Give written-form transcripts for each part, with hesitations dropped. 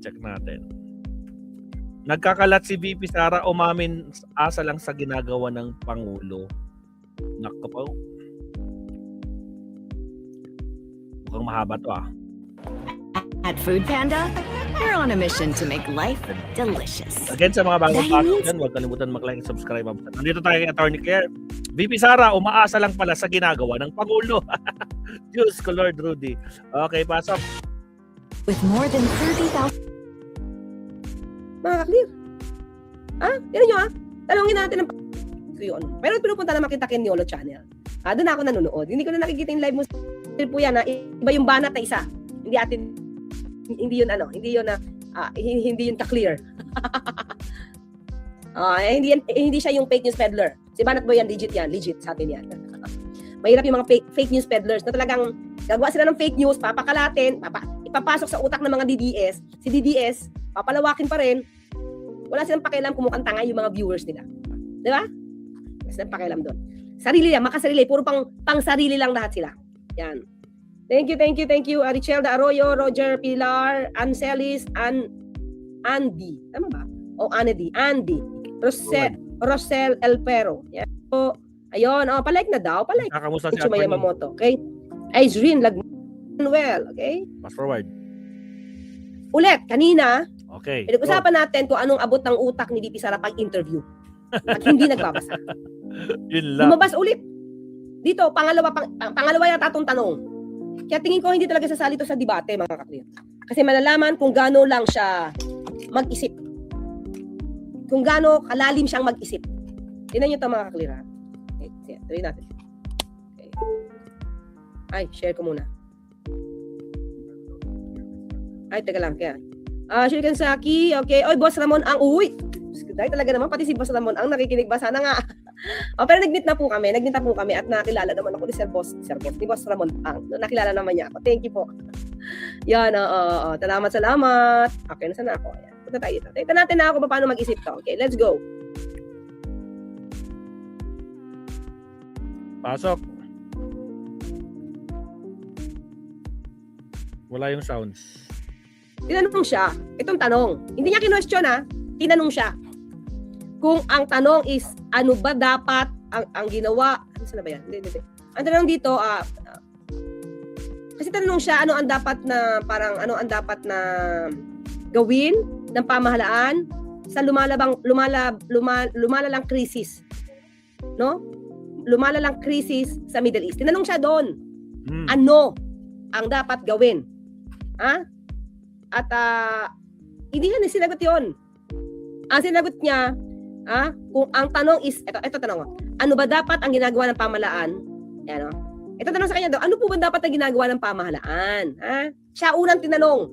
check natin. Nagkakalat si VP Sara, umamin asa lang sa ginagawa ng Pangulo. Nako po. Mukhang mahaba to ah. At Food Panda, we're on a mission to make life delicious. Again, sa mga bagong pasok dyan, huwag kalimutan mag-like and subscribe. Nandito tayo kay Attorney Claire. VP Sara, umaasa lang pala sa ginagawa ng Pangulo. Diyos ko, Lord Rudy. Okay, pasok. With more than 30,000... Mga ka-clear. Yan nyo Talungin natin ang yun. Pero pinupunta naman kita kay Niolo Channel. Doon ako nanonood. Hindi ko na nakikita yung live mo. Po yan iba yung banat na isa. Hindi yun hindi yun ka-clear. Hindi siya yung fake news peddler. Si Banat Boy yan, legit sa atin yan. Mahirap yung mga fake news peddlers na talagang gagawa sila ng fake news, papakalatin, ipapasok sa utak ng mga DDS. Si DDS, papalawakin pa rin. Wala silang pakialam kung mukhang tanga yung mga viewers nila. Di ba? Wala silang pakialam doon. Sarili lang, makasarili. Puro pang sarili lang lahat sila. Yan. Thank you. Richelda Arroyo, Roger Pilar, Ancelis, Andy. Tama ba? O Andy. Rosel Elpero. Yan. So, ayun. Palike na daw. Palike. Kakamusta si Chumaya Yamamoto. Okay? Izrin Lagmanuel. Okay? Fast forward. Ulit, kanina, Okay. pinag-usapan natin kung anong abot ng utak ni VP Sara pag-interview. At hindi nagbabasa. Yun lang. Lumabas ulit. Dito, pangalawa yata itong tanong. Kaya tingin ko hindi talaga sasali to sa debate, mga ka-clear. Kasi malalaman kung gaano lang siya mag-isip. Kung gaano kalalim siyang mag-isip. Tingnan nyo ito, mga ka-clear, ha? Okay, tuloy natin. Okay. Ay, share ko muna. Ay, teka lang, kaya. Shuriken Saki, okay. Oy, Boss Ramon ang uwi. Dahil talaga naman, pati si Boss Ramon ang nakikinig ba? Sana nga. Pero nag-meet na po kami at nakilala naman ako ni Sir Boss, ni Boss Ramon ang. Nakilala naman niya ako. Thank you po. Yan, salamat. Okay, nasa na ako? Ayan. Punta tayo dito. Tignan natin na ako paano mag-isip to. Okay, let's go. Pasok. Wala yung sounds. Tinanong siya, itong tanong. Hindi niya kinwestiyon tinanong siya. Kung ang tanong is, ano ba dapat ang ginawa? Saan na ba yan? Hindi. Ang tanong dito, kasi tanong siya, ano ang dapat na gawin ng pamahalaan sa lumalalang krisis. No? Lumalalang krisis sa Middle East. Tinanong siya doon, ano ang dapat gawin? At hindi niya sinagot yun. Ang sinagot niya, kung ang tanong is, ito tanong, ano ba dapat ang ginagawa ng pamahalaan? Yan, ito tanong sa kanya daw, ano po ba dapat ang ginagawa ng pamahalaan? Siya unang tinanong.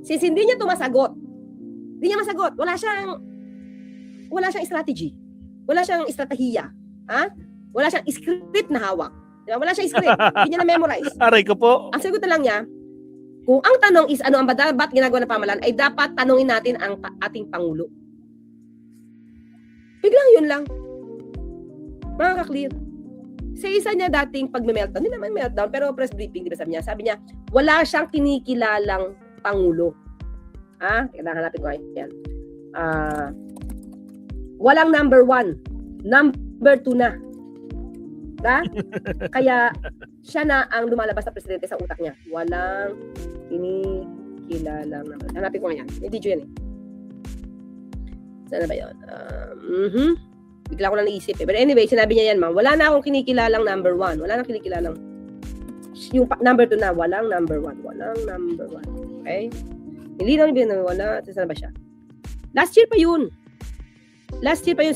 Since hindi niya ito masagot, wala siyang strategy. Wala siyang estratehiya. Wala siyang script na hawak. Diba? Wala siyang script. Hindi niya na-memorize. Aray ko po. Ang sagot na lang niya, kung ang tanong is ano ang dapat ginagawa ng pamahalaan, ay dapat tanungin natin ang ating Pangulo. Biglang yun lang. Mga ka-clear. Sa isa niya dating pag-meltdown, hindi naman meltdown, pero press briefing, di ba sabi niya, wala siyang kinikilalang Pangulo. Kailangan natin ko yan. Walang number 1. Number 2 na. Kaya siya na ang lumalabas na presidente sa utak niya. Walang kinikilalang naman. Hanapin ko nga yan. May video yan Saan na ba yun? Bigla ko lang naisip But anyway, sinabi niya yan, ma'am. Wala na akong kinikilalang number 1. Wala na kinikilalang. Yung number 2 na, walang number 1. Walang number 1. Okay? Hindi na wala. Saan na ba siya? Last year pa yun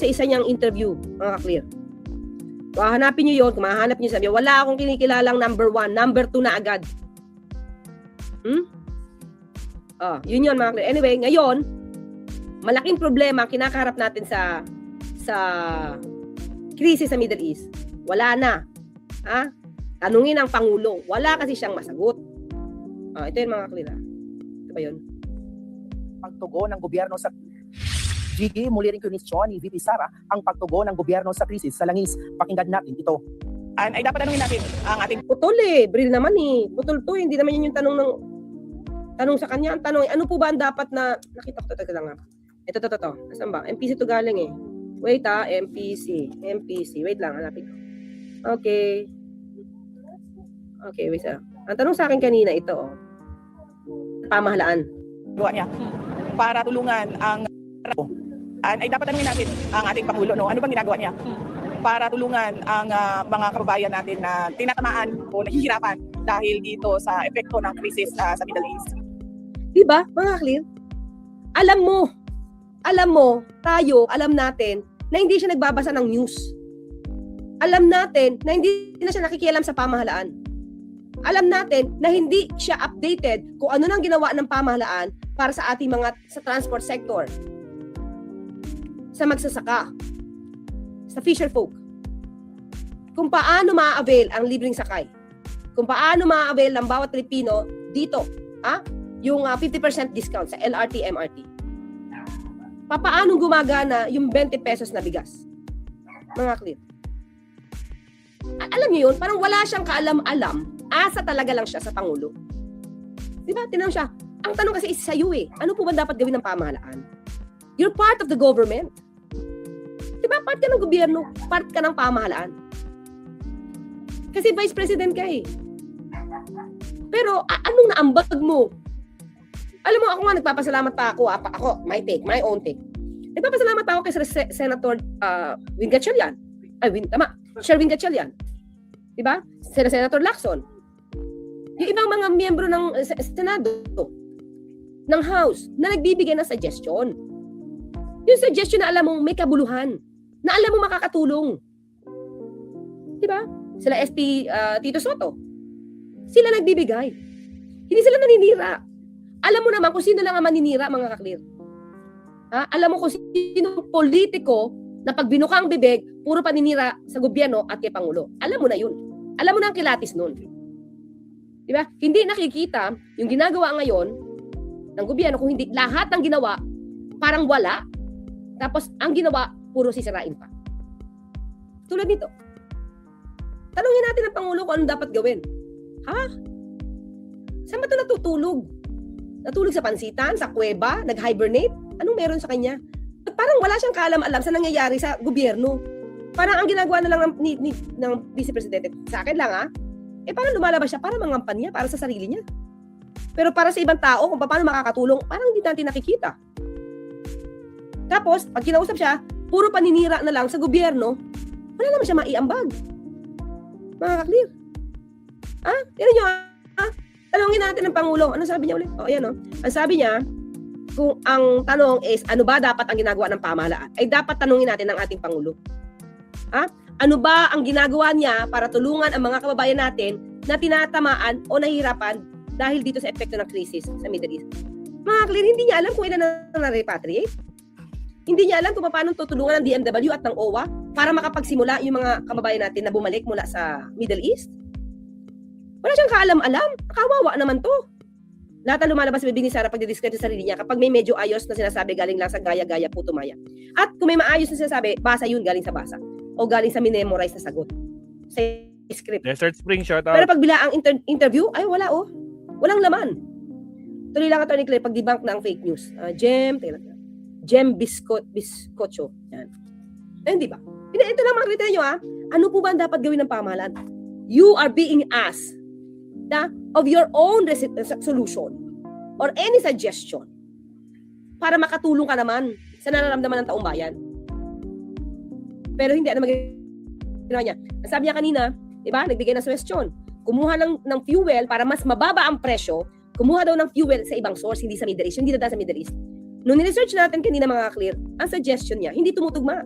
sa isa niyang interview. Mga ka-clear. Kung hanapin nyo yun, kung mahanap nyo sabi, wala akong kinikilalang number 1, number 2 na agad. Yun mga clear. Anyway, ngayon, malaking problema kinakaharap natin sa krisis sa Middle East. Wala na. Tanungin ang Pangulo. Wala kasi siyang masagot. Ito yun mga clear. Ito ba yun? Pagtugon ng gobyerno sa Gigi, muli rin kunisyon ni VP Sara ang pagtugon ng gobyerno sa krisis sa langis. Pakinggan natin ito. Ay dapat tanungin natin ang ating... Putol Bril naman Putol to. Hindi naman yun yung tanong Tanong sa kanya, ang tanong, ano po ba ang dapat na, nakita ko, teka lang nga. Ito. Nasaan ba? MPC to galing eh. Wait MPC. Wait lang, hanapin ko. Okay, wait lang. Ang tanong sa akin kanina, ito pamahalaan. gawa niya para tulungan ang ay dapat tanungin natin ang ating Pangulo, no? Ano bang ginagawa niya para tulungan ang mga kababayan natin na tinatamaan o nahihirapan dahil dito sa epekto ng krisis sa Middle East? Diba, mga clear? Alam mo, alam natin na hindi siya nagbabasa ng news. Alam natin na hindi na siya nakikialam sa pamahalaan. Alam natin na hindi siya updated kung ano nang ginawa ng pamahalaan para sa ating sa transport sector, sa magsasaka, sa fisher folk. Kung paano ma-avail ang libreng sakay. Kung paano ma-avail ng bawat Pilipino dito, yung 50% discount sa LRT, MRT. Paano gumagana yung 20 pesos na bigas? Mga clear. Alam niyo yun, parang wala siyang kaalam-alam, asa talaga lang siya sa Pangulo. Diba? Tinanong siya, ang tanong kasi is sa iyo ano po ba dapat gawin ng pamahalaan? You're part of the government. Diba? Part ka ng gobyerno, part ka ng pamahalaan. Kasi vice president ka Pero anong naambag mo? Alam mo, ako nga nagpapasalamat pa ako. Ako, my own take. Nagpapasalamat pa ako kay Senator Win Gatchalian. Sherwin Gatchalian. Diba? Senator Lacson. Yung ibang mga miyembro ng Senado, ng House, na nagbibigay ng suggestion. Yung suggestion na alam mong may kabuluhan, na alam mo makakatulong. Diba? Sila SP Tito Soto. Sila nagbibigay. Hindi sila naninira. Alam mo naman kung sino lang ang maninira, mga kaklir. Alam mo kung sino politiko na pag binuka ang bibig, puro paninira sa gobyerno at kay Pangulo. Alam mo na yun. Alam mo na ang kilatis nun. Diba? Hindi nakikita yung ginagawa ngayon ng gobyerno kung hindi lahat ng ginawa parang wala. Tapos ang ginawa, puro sisirain pa. Tulad nito. Tanungin natin ang Pangulo kung ano dapat gawin. Saan ba ito natutulog? Natulog sa pansitan, sa kuweba, nag-hibernate? Anong meron sa kanya? At parang wala siyang kaalam-alam sa nangyayari sa gobyerno. Parang ang ginagawa na lang ng Vice Presidente, sa akin lang parang lumalabas siya para mangampan niya, para sa sarili niya. Pero para sa ibang tao, kung paano makakatulong, parang hindi natin nakikita. Tapos, pag kinausap siya, puro paninira na lang sa gobyerno, wala naman siya maiambag. Mga kaklir. Tinan nyo Tanungin natin ng Pangulo. Ano sabi niya ulit? Ayan Ang sabi niya, kung ang tanong is, ano ba dapat ang ginagawa ng pamahalaan? Ay dapat tanungin natin ng ating Pangulo. Ano ba ang ginagawa niya para tulungan ang mga kababayan natin na tinatamaan o nahihirapan dahil dito sa epekto ng krisis sa Middle East? Mga clear, hindi niya alam kung ilan na repatriate. Hindi niya alam kung paano tutulungan ng DMW at ng OWA para makapagsimula yung mga kababayan natin na bumalik mula sa Middle East. Wala siyang kaalam-alam. Kawawa naman to. Lahat na lumalabas sa bibig ni Sara pag didiscuss sa sarili niya kapag may medyo ayos na sinasabi galing lang sa gaya-gaya puto maya. At kung may maayos na sinasabi, basa yun galing sa basa. O galing sa minemorize na sagot. Sa script. Desert Spring, shout out. Pero pag bila ang interview, ay wala Walang laman. Tuloy lang ito ni Claire pag debunk ng fake news. Gem Biscocho. Yan. Hindi ba? Ito lang mga kriteria nyo Ano po ba ang dapat gawin ng pamahalaan? You are being asked of your own solution or any suggestion para makatulong ka naman sa nararamdaman ng taong bayan. Pero hindi ginawa niya. Sabi niya kanina, diba, nagbigay ng suggestion. Kumuha ng fuel para mas mababa ang presyo, kumuha daw ng fuel sa ibang source, hindi sa Middle East, hindi na sa Middle East. Nung ni-research natin kanina mga clear, ang suggestion niya, hindi tumutugma.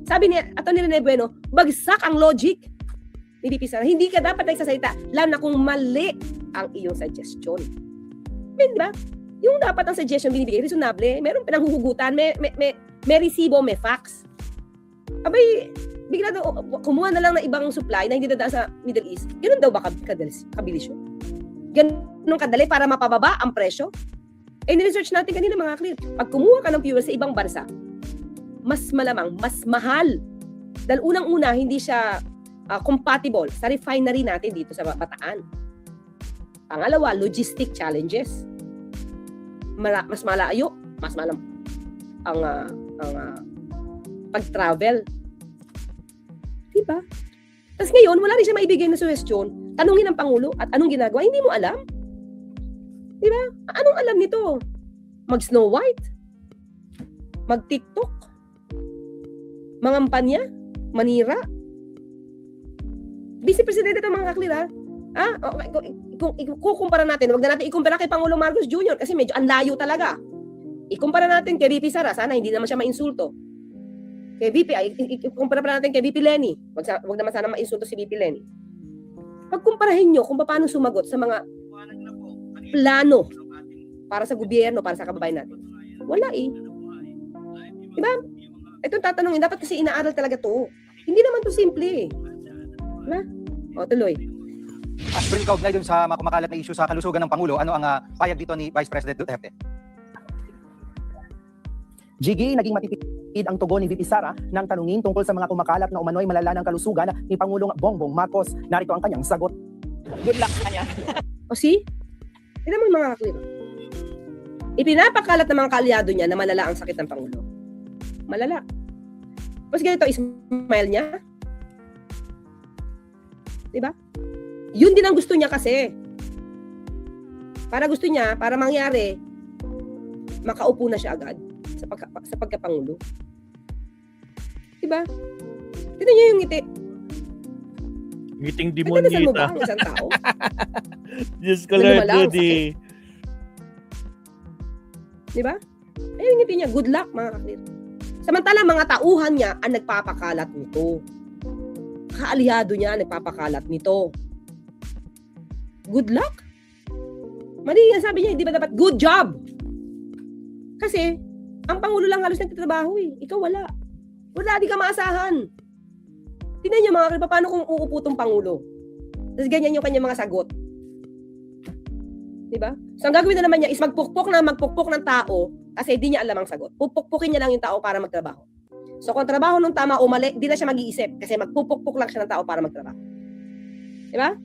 Sabi niya, Atty. Rene Bueno, bagsak ang logic. Hindi ka dapat nagsasalita, lalo na kung mali ang iyong suggestion. Diba? Yung dapat ang suggestion binibigay, reasonable, meron pinanghuhugutan, may resibo, may facts. Abay, bigla daw, kumuha na lang ng ibang supply na hindi dadaan sa Middle East. Ganun daw ba kabilis yun? Ganun kadali para mapababa ang presyo? Ni-research natin kanina mga clear. Pag kumuha ka ng fuel sa ibang bansa, mas malamang, mas mahal. Dahil unang-una, hindi siya compatible sa refinery natin dito sa Bataan. Pangalawa, logistic challenges. mas malayo, mas malam ang pag-travel. Diba? Tapos ngayon, wala rin siya maibigay na suhestyon. Tanungin ng Pangulo at anong ginagawa, hindi mo alam. Diba? Anong alam nito? Mag-Snow White? Mag-TikTok? Mangampanya? Manira? Vice Presidente ito mga kaklir, ha? Kung ikukumpara natin, wag na natin ikumpara kay Pangulong Marcos Jr. kasi medyo ang layo talaga. Ikumpara natin kay VP Sara, sana hindi naman siya mainsulto. Kay VP, ikumpara pa natin kay VP Lenny. Wag naman sana mainsulto si VP Lenny. Pagkumparahin nyo kung paano sumagot sa mga plano para sa gobyerno, para sa kababayan natin. Wala eh. Diba? Ito tatanungin, dapat kasi inaaral talaga to. Hindi naman to simple eh. Diba? O, tuloy. Pero ikaw, dun sa kumakalat na issue sa kalusugan ng Pangulo, ano ang payag dito ni Vice President Duterte? Jiggy, naging matipid ang tugon ni VP Sara nang tanungin tungkol sa mga kumakalat na umano'y malala ng kalusugan ni Pangulong Bongbong Marcos. Narito ang kanyang sagot. Good luck sa kanya. O see? Hindi naman mga kaklir. Ipinapakalat ng mga kaalyado niya na malala ang sakit ng Pangulo. Malala. Tapos ganito, ismail niya. Diba? Yun din ang gusto niya kasi. Para gusto niya, para mangyari, makaupo na siya agad sa pagkapangulo. Diba? Tignan niyo yung ngiti. Ngiting Nagdadasal mo ba demonyita. ang isang tao? Diyos ko, Lord Lumala ang Rudy. Diba? Ayun yung ngiti niya. Good luck, mga kaklir. Samantala, mga tauhan niya ang nagpapakalat nito. Kaalyado niya ang nagpapakalat nito. Good luck? Mali yan, sabi niya, di ba dapat good job? Kasi, ang Pangulo lang halos nagtatrabaho eh. Ikaw wala. Wala, di ka maasahan. Tingnan niyo mga kaklir, paano kung uupo tong Pangulo? Tapos ganyan yung kanyang mga sagot. Diba? So, ang gagawin na naman niya is magpukpok ng tao kasi di niya alam ang sagot. Pupukpukin niya lang yung tao para magtrabaho. So, kung trabaho nung tama o mali, di na siya mag-iisip kasi magpupukpok lang siya ng tao para magtrabaho. Diba?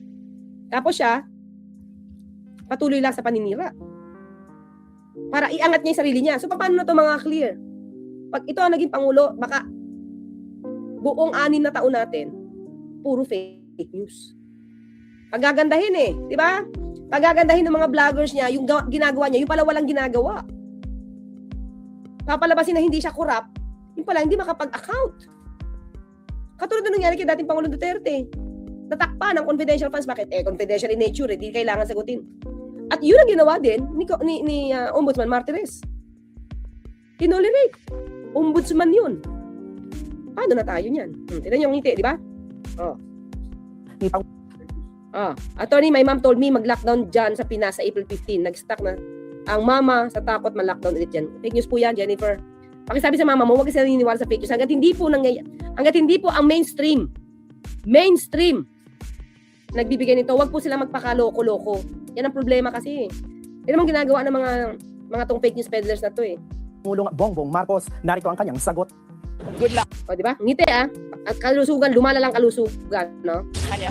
Tapos siya, patuloy lang sa paninira. Para iangat niya yung sarili niya. So, paano na ito mga clear? Pag ito ang naging Pangulo, baka buong 6 na taon natin, puro fake news. Pagagandahin eh. Diba? Pagagandahin ng mga vloggers niya, yung ginagawa niya, yung pala walang ginagawa. Papalabasin na hindi siya corrupt, yung pala hindi makapag-account. Katulad na nangyari kay dating Pangulong Duterte. Natakpan ng confidential funds. Bakit? Confidential in nature, hindi kailangan sagutin. At yun ang ginawa din ni Ombudsman Martires. Tinolerate. Ombudsman yun. Paano na tayo niyan? Tignan yung ngiti, di ba? Oh. Attorney, my mom told me mag-lockdown dyan sa Pinas sa April 15. Nag-stuck na. Ang mama sa takot ma-lockdown ulit dyan. Fake news po yan, Jennifer. Pakisabi sa mama mo, huwag kasi naniniwala sa fake news. Hanggat hindi po ang mainstream nagbibigay nito, huwag po sila magpakaloko-loko. Yan ang problema kasi. Yan naman ginagawa ng mga tong fake news peddlers na to eh. Pangulong Bongbong Marcos, narito ang kanyang sagot. Good luck O, di ba? Ngiti At kalusugan, lumalalang kalusugan, no? sa kanya.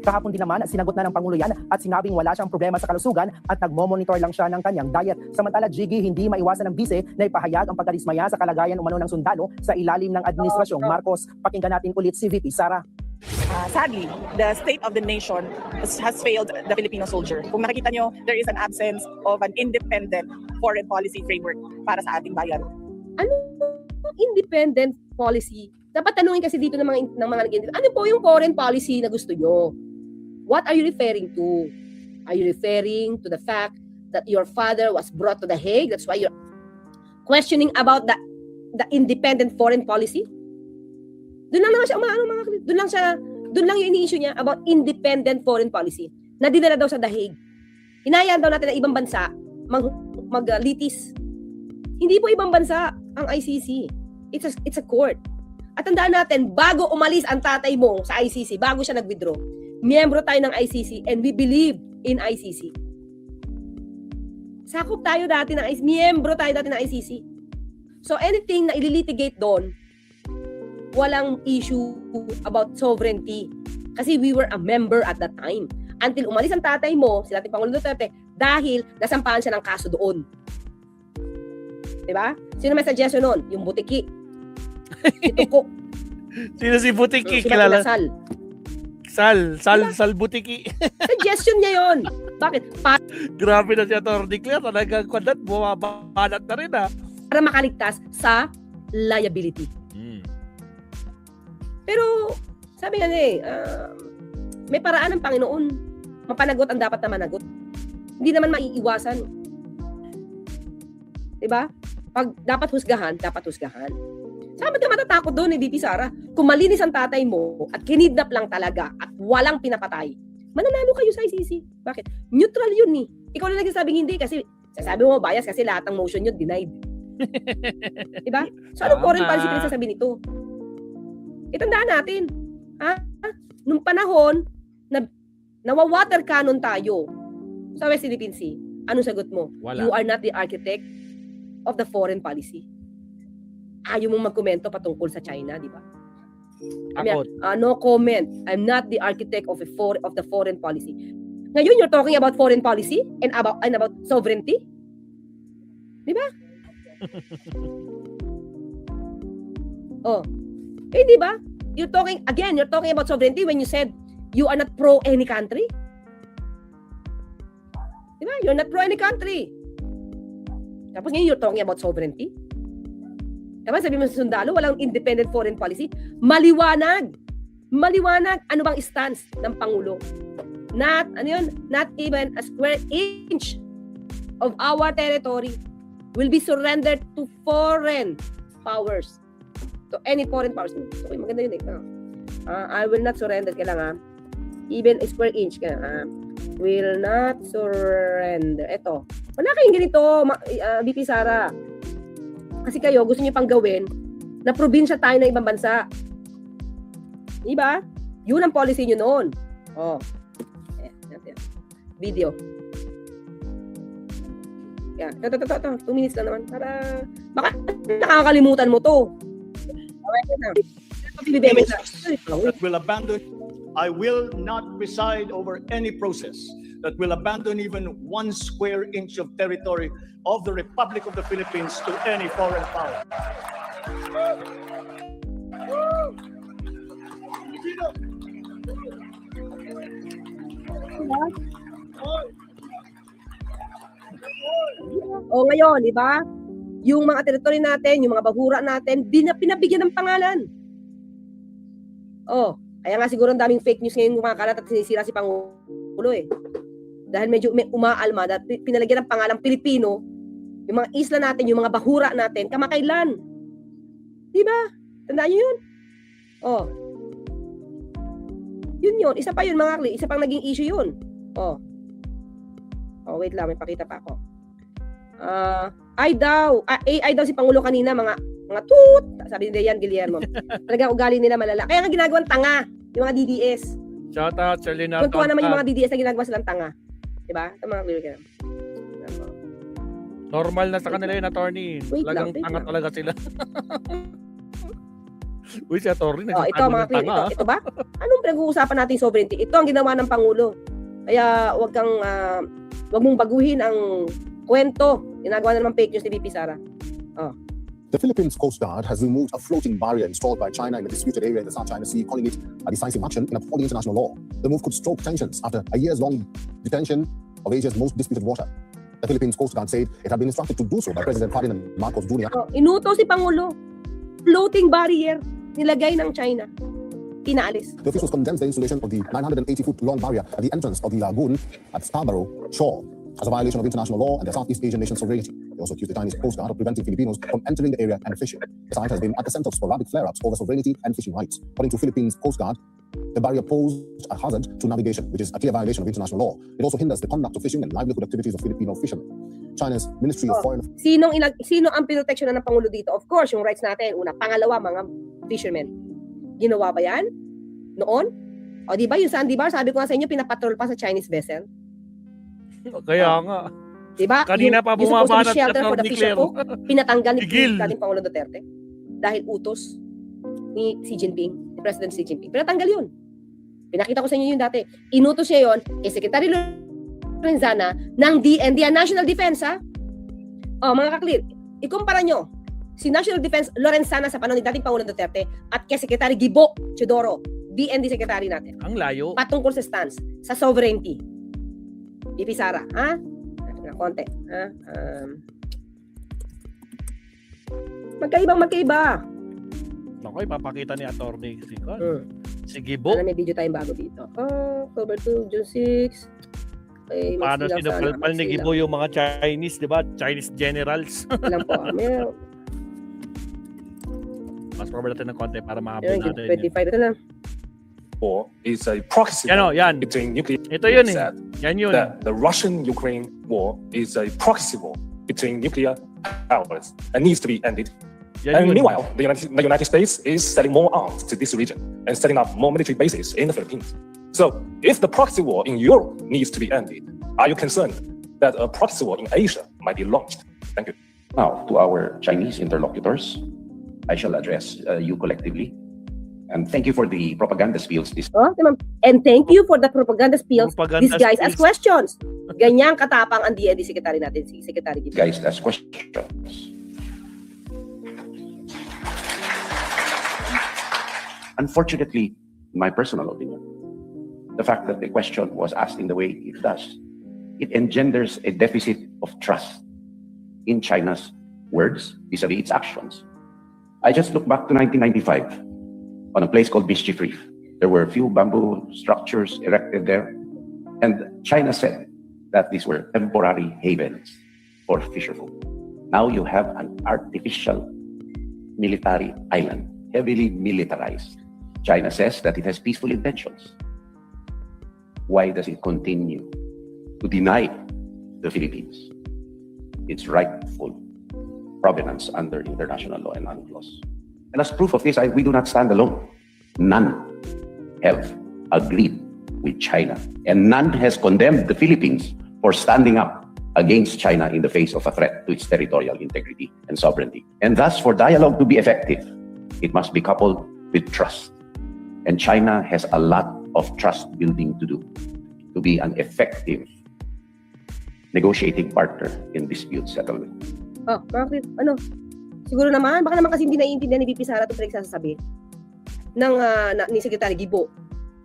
Kahapon din naman, sinagot na ng Pangulo yan at sinabing wala siyang problema sa kalusugan at nagmo-monitor lang siya ng kanyang diet. Samantala, Jiggy, hindi maiwasan ng bise na ipahayag ang pagkadismaya sa kalagayan umano ng sundalo sa ilalim ng administrasyong Marcos. Pakinggan natin ulit si VP Sara. Sadly, the state of the nation has failed the Filipino soldier. Kung nakikita nyo, there is an absence of an independent foreign policy framework para sa ating bayan. Ano independent policy? Dapat tanungin kasi dito ng mga nag-independent. Ano po yung foreign policy na gusto nyo? What are you referring to? Are you referring to the fact that your father was brought to The Hague? That's why you're questioning about the independent foreign policy? Doon lang naman siya doon lang yung ini-issue niya about independent foreign policy na dinala daw sa The Hague. Hinayaan daw natin na ibang bansa maglitis. Hindi po ibang bansa ang ICC. It's a court. At tandaan natin, bago umalis ang tatay mo sa ICC, bago siya nag-withdraw, miyembro tayo ng ICC and we believe in ICC. Sakop tayo dati ng ICC, miyembro tayo dati ng ICC. So anything na ililitigate doon, walang issue about sovereignty. Kasi we were a member at that time. until umalis ang tatay mo, si dating Pangulo Duterte, dahil nasampahan siya ng kaso doon. Diba? Sino may suggestion nun? Yung Butiki. Si Tuko. Sino si Butiki? Si Kilala? Sal. Sal Butiki. Suggestion niya yon. Bakit? Grabe na si Atty. Claire. Talagang kwandat, bumabanat na rin Para makaligtas sa liability. Pero, sabi nga may paraan ng Panginoon. Mapanagot ang dapat na managot. Hindi naman maiiwasan. Diba? Pag dapat husgahan, dapat husgahan. Saan ka matatakot doon, VP Sara? Kung malinis ang tatay mo at kinidnap lang talaga at walang pinapatay, mananalo kayo sa ICC. Bakit? Neutral yun Ikaw na nagsasabing hindi kasi sasabi mo bias kasi lahat ng motion yun denied. Diba? So anong foreign policy pinagsasabi nito? Itandaan natin. Nung panahon na nawa-water cannon tayo sa West Philippine Sea, anong sagot mo? Wala. You are not the architect of the foreign policy. Ayaw mong magkomento patungkol sa China, di ba? Ako. No comment. I'm not the architect of the foreign policy. Ngayon, you're talking about foreign policy and about sovereignty? Di ba? Di ba? You're talking about sovereignty when you said you are not pro any country. Di ba? You're not pro any country. Tapos ngayon, you're talking about sovereignty. Tapos sabi mo sa sundalo, walang independent foreign policy. Maliwanag. Ano bang stance ng Pangulo? Not even a square inch of our territory will be surrendered to foreign powers. To any foreign powers. Okay, maganda yun I will not surrender. Kailangan even a square inch. Will not surrender. Ito. Wala kayong ganito, VP Sara. Kasi kayo, gusto niyo pang gawin na probinsya tayo ng ibang bansa. Diba? Yun ang policy niyo noon. Video. Yan. Ito. 2 minutes lang naman. Para, baka nakakalimutan mo to. I will not preside over any process that will abandon even 1 square inch of territory of the Republic of the Philippines to any foreign power. Ngayon, di ba? Yung mga teritoryo natin, yung mga bahura natin, pinabigyan ng pangalan. Kaya nga siguro ang daming fake news ngayon kumakalat at sinisira si Pangulo Dahil medyo umaalma at pinalagyan ng pangalang Pilipino, yung mga isla natin, yung mga bahura natin, kamakailan. Diba? Tandaan nyo yun? Yun. Isa pa yun mga kakli. Isa pang naging issue yun. Wait lang. May pakita pa ako. AI daw si Pangulo kanina, mga toot. Sabi ni Dayan Guillermo. Talaga ugali nila malala. Kaya nga ginagawang tanga, yung mga DDS. Shout out, Charlene. Tuntua naman yung mga DDS na ginagawa silang tanga. Diba? Ito mga kakli. Normal na sa kanila yun, attorney. Wait Talagang lang. tanga talaga sila. Uy, si attorney, ito mga kakli. Ito ba? Anong pinag-uusapan natin sovereignty? Ito ang ginawa ng Pangulo. Kaya wag mong baguhin ang kwento. Ginagawa na naman fake news ni VP Sara. The Philippines Coast Guard has removed a floating barrier installed by China in a disputed area in the South China Sea, calling it a decisive action in upholding international law. The move could stoke tensions after a years-long detention of Asia's most disputed water. The Philippines Coast Guard said it had been instructed to do so by President Ferdinand Marcos Jr. Inutos si Pangulo. Floating barrier nilagay ng China. Pinaalis. The officials condemned the installation of the 980-foot-long barrier at the entrance of the lagoon at Scarborough Shore as a violation of international law and the Southeast Asian nation's sovereignty. They also accused the Chinese Coast Guard of preventing Filipinos from entering the area and fishing. The site has been at the center of sporadic flare-ups over sovereignty and fishing rights. According to Philippines Coast Guard, the barrier posed a hazard to navigation, which is a clear violation of international law. It also hinders the conduct of fishing and livelihood activities of Filipino fishermen. China's Ministry of Foreign Sino ang pinoteksyonan ng Pangulo dito? Of course, yung rights natin. Una. Pangalawa, mga fishermen. Ginawa ba yan? Noon? Di ba yung Sandy Bar, sabi ko nga sa inyo, pinapatrol pa sa Chinese vessel. Kaya nga. Di ba? Kanina pa bumabanat yung shelter for the fisher folk, pinatanggal ni Tigil. dating Pangulo Duterte dahil utos ni Xi Jinping, ni President Xi Jinping. Pinatanggal yun. Pinakita ko sa inyo yun dati. Inutos niya yun, Secretary Lorenzana ng DND, National Defense, ha? Oh, mga kaklir, ikumpara nyo si National Defense Lorenzana sa panahon ni dating Pangulong Duterte at kay Secretary Gibo Teodoro, DND Secretary natin. Ang layo. Patungkol sa stance, sa sovereignty. VP Sara, ha? Konti, ha? Magkaiba. Naku, ipapakita ni Attorney Sikon. Si Bo. Gibo. May video tayong bago dito. October 2, June 6. Okay, Paano sinupalpal ni Gibo yung mga Chinese, di ba? Chinese generals. Ilan po. Mas forward natin ng konti para mahabol Ayun, natin. 25. Ito na. War is a proxy Yan o, war yan. between nuclear. Ito yun eh. said Yan yun. that the Russian-Ukraine war is a proxy war between nuclear powers and needs to be ended. Yan And yun. meanwhile, the United States is selling more arms to this region and setting up more military bases in the Philippines. So, if the proxy war in Europe needs to be ended, are you concerned that a proxy war in Asia might be launched? Thank you. Now, to our Chinese interlocutors, I shall address you collectively. And thank you for the propaganda spills this And thank you for the propaganda spills. Propaganda These guys ask spills. questions. Ganyang katapang ang DND Secretary natin, si Secretary Gibo. guys ask questions. Unfortunately, in my personal opinion, the fact that the question was asked in the way it does, it engenders a deficit of trust in China's words vis-a-vis its actions. I just look back to 1995 on a place called Mischief Reef. There were a few bamboo structures erected there, and China said that these were temporary havens for fisherfolk. Now you have an artificial military island, heavily militarized. China says that it has peaceful intentions. Why does it continue to deny the Philippines its rightful provenance under international law and UNCLOS? And as proof of this, we do not stand alone. None have agreed with China, and none has condemned the Philippines for standing up against China in the face of a threat to its territorial integrity and sovereignty. And thus, for dialogue to be effective, it must be coupled with trust. And China has a lot of trust building to do to be an effective negotiating partner in dispute settlement. Bakit? Ano? Siguro naman, baka naman kasi hindi naiintindihan ni VP Sara ito pinagsasabi ng ni Secretary Gibo.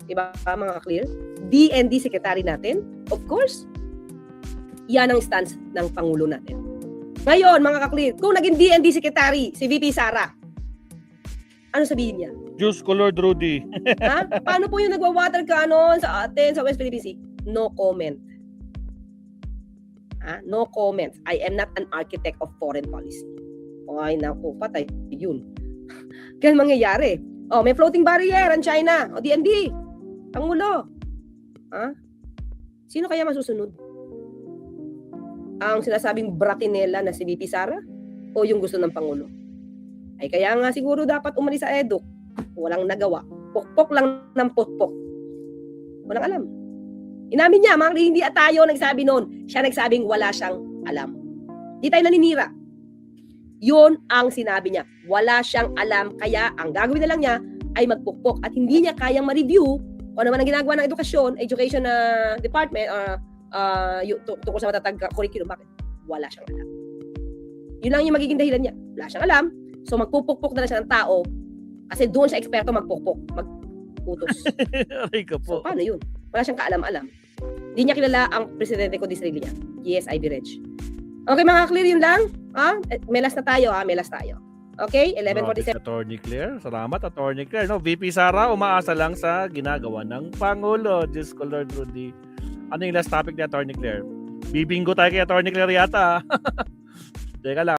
Diba, mga clear? DND Secretary natin, of course, yan ang stance ng Pangulo natin. Ngayon, mga ka-clear, kung naging DND Secretary si VP Sara, ano sabihin niya? Diyos ko, Lord Rudy. Ha? Paano po yung nagwa-water cannon sa atin, sa West Philippine Sea? No comment. No comment. I am not an architect of foreign policy. Ay, naku, patay. Yun. Ganun mangyayari. May floating barrier ang China. DND. Pangulo. Sino kaya masusunod? Ang sinasabing bratinela na si VP Sara? O yung gusto ng Pangulo? Ay kaya nga siguro dapat umalis sa EDUC. Walang nagawa. Pukpok lang ng pukpok. Walang alam. Inamin niya, hindi tayo nagsabi noon. Siya nagsabing wala siyang alam. Di tayo naninira. Yun ang sinabi niya. Wala siyang alam, kaya ang gagawin na lang niya ay magpukpok at hindi niya kayang ma-review kung ano man ang ginagawa ng education department tungkol sa matatag curriculum. Bakit? Wala siyang alam. Yun lang yung magiging dahilan niya. Wala siyang alam. So magpupukpok na lang siya ng tao kasi doon siya eksperto magpukpok, mag-utos. Aray ka po. So paano yun? Wala siyang kaalam-alam. Hindi niya kilala ang presidente ko Disraeli niya. Yes, Ivy Reg. Okay mga clear, yun lang. Melas na tayo. Melas tayo. Okay, 11:47. Attorney Claire. Salamat, Attorney Claire. No, VP Sara, umaasa lang sa ginagawa ng Pangulo. Diyos ko, Lord Rudy. Ano yung last topic ni Attorney Claire? Bibingo tayo kay Attorney Claire yata. Teka lang.